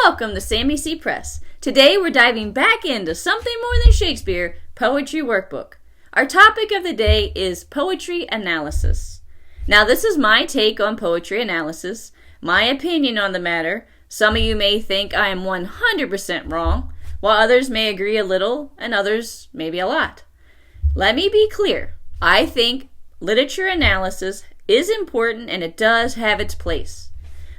Welcome to Sammy C. Press. Today we're diving back into something more than Shakespeare, Poetry Workbook. Our topic of the day is poetry analysis. Now this is my take on poetry analysis, my opinion on the matter. Some of you may think I am 100% wrong, while others may agree a little and others maybe a lot. Let me be clear. I think literature analysis is important and it does have its place.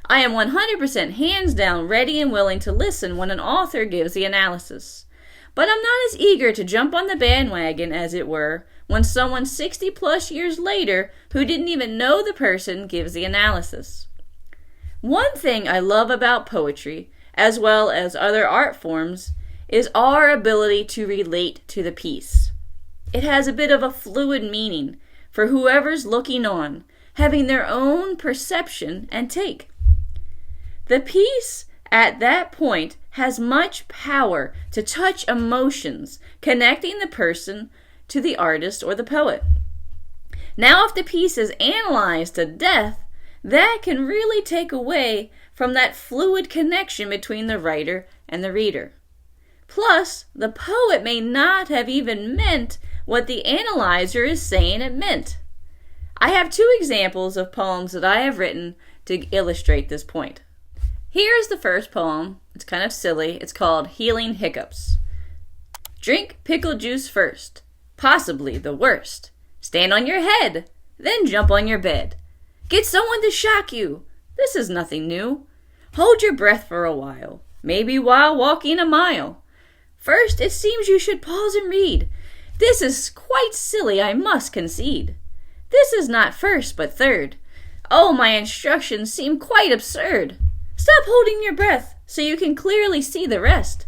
I am 100% hands down ready and willing to listen when an author gives the analysis. But I'm not as eager to jump on the bandwagon, as it were, when someone 60 plus years later who didn't even know the person gives the analysis. One thing I love about poetry, as well as other art forms, is our ability to relate to the piece. It has a bit of a fluid meaning for whoever's looking on, having their own perception and take. The piece at that point has much power to touch emotions, connecting the person to the artist or the poet. Now, if the piece is analyzed to death, that can really take away from that fluid connection between the writer and the reader. Plus, the poet may not have even meant what the analyzer is saying it meant. I have two examples of poems that I have written to illustrate this point. Here's the first poem. It's kind of silly. It's called Healing Hiccups. Drink pickle juice first, possibly the worst. Stand on your head, then jump on your bed. Get someone to shock you. This is nothing new. Hold your breath for a while, maybe while walking a mile. First, it seems you should pause and read. This is quite silly, I must concede. This is not first, but third. Oh, my instructions seem quite absurd. Stop holding your breath so you can clearly see the rest.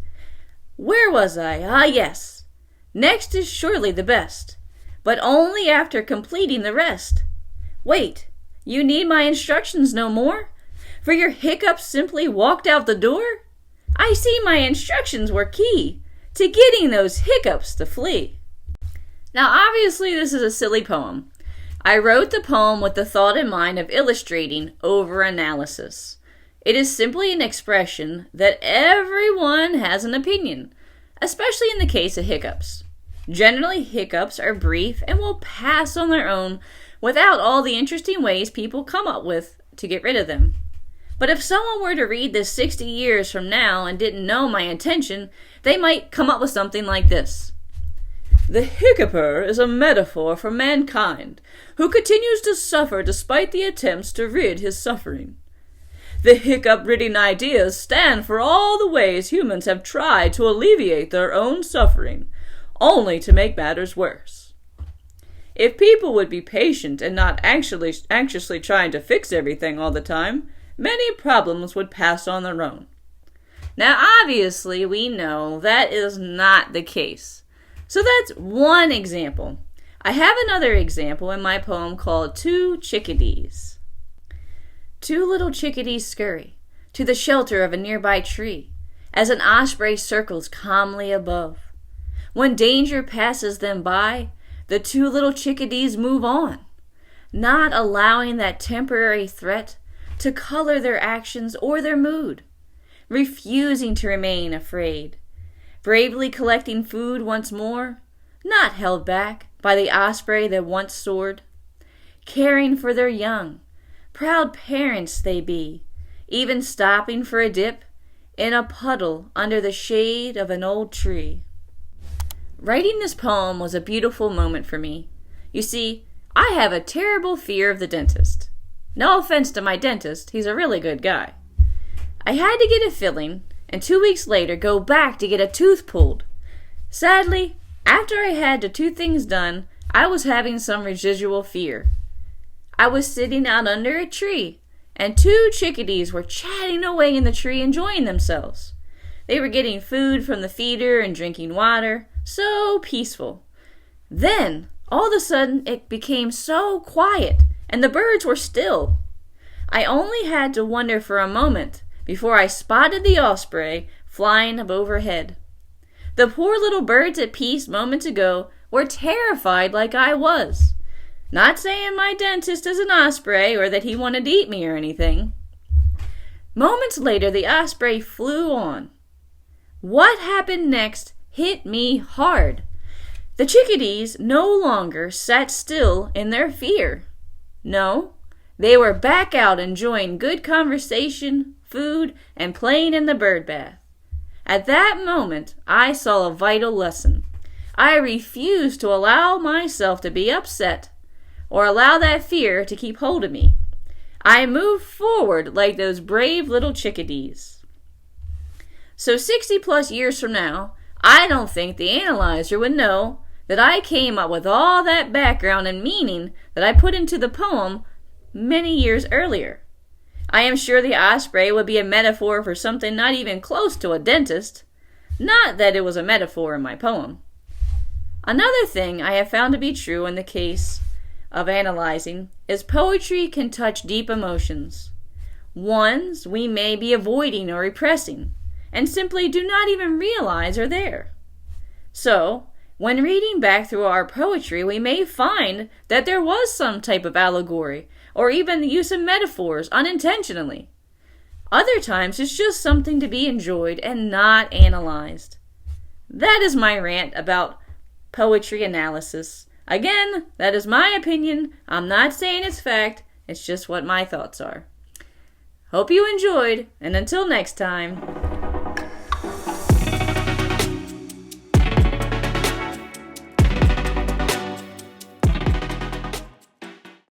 Where was I? Ah, yes. Next is surely the best, but only after completing the rest. Wait, you need my instructions no more? For your hiccups simply walked out the door? I see my instructions were key to getting those hiccups to flee. Now, obviously, this is a silly poem. I wrote the poem with the thought in mind of illustrating over-analysis. It is simply an expression that everyone has an opinion, especially in the case of hiccups. Generally, hiccups are brief and will pass on their own without all the interesting ways people come up with to get rid of them. But if someone were to read this 60 years from now and didn't know my intention, they might come up with something like this. The hiccuper is a metaphor for mankind, who continues to suffer despite the attempts to rid his suffering. The hiccup-ridding ideas stand for all the ways humans have tried to alleviate their own suffering, only to make matters worse. If people would be patient and not anxiously trying to fix everything all the time, many problems would pass on their own. Now, obviously, we know that is not the case. So that's one example. I have another example in my poem called Two Chickadees. Two little chickadees scurry to the shelter of a nearby tree as an osprey circles calmly above. When danger passes them by, the two little chickadees move on, not allowing that temporary threat to color their actions or their mood, refusing to remain afraid, bravely collecting food once more, not held back by the osprey that once soared, caring for their young. Proud parents they be, even stopping for a dip in a puddle under the shade of an old tree. Writing this poem was a beautiful moment for me. You see, I have a terrible fear of the dentist. No offense to my dentist, he's a really good guy. I had to get a filling, and 2 weeks later go back to get a tooth pulled. Sadly, after I had the two things done, I was having some residual fear. I was sitting out under a tree, and two chickadees were chatting away in the tree, enjoying themselves. They were getting food from the feeder and drinking water. So peaceful. Then, all of a sudden, it became so quiet, and the birds were still. I only had to wonder for a moment before I spotted the osprey flying up overhead. The poor little birds at peace moments ago were terrified like I was. Not saying my dentist is an osprey or that he wanted to eat me or anything. Moments later, the osprey flew on. What happened next hit me hard. The chickadees no longer sat still in their fear. No, they were back out enjoying good conversation, food, and playing in the bird bath. At that moment, I saw a vital lesson. I refused to allow myself to be upset or allow that fear to keep hold of me. I moved forward like those brave little chickadees. So 60 plus years from now, I don't think the analyzer would know that I came up with all that background and meaning that I put into the poem many years earlier. I am sure the osprey would be a metaphor for something not even close to a dentist. Not that it was a metaphor in my poem. Another thing I have found to be true in the case of analyzing is poetry can touch deep emotions, ones we may be avoiding or repressing, and simply do not even realize are there. So, when reading back through our poetry, we may find that there was some type of allegory, or even the use of metaphors unintentionally. Other times, it's just something to be enjoyed and not analyzed. That is my rant about poetry analysis. Again, that is my opinion. I'm not saying it's fact. It's just what my thoughts are. Hope you enjoyed, and until next time.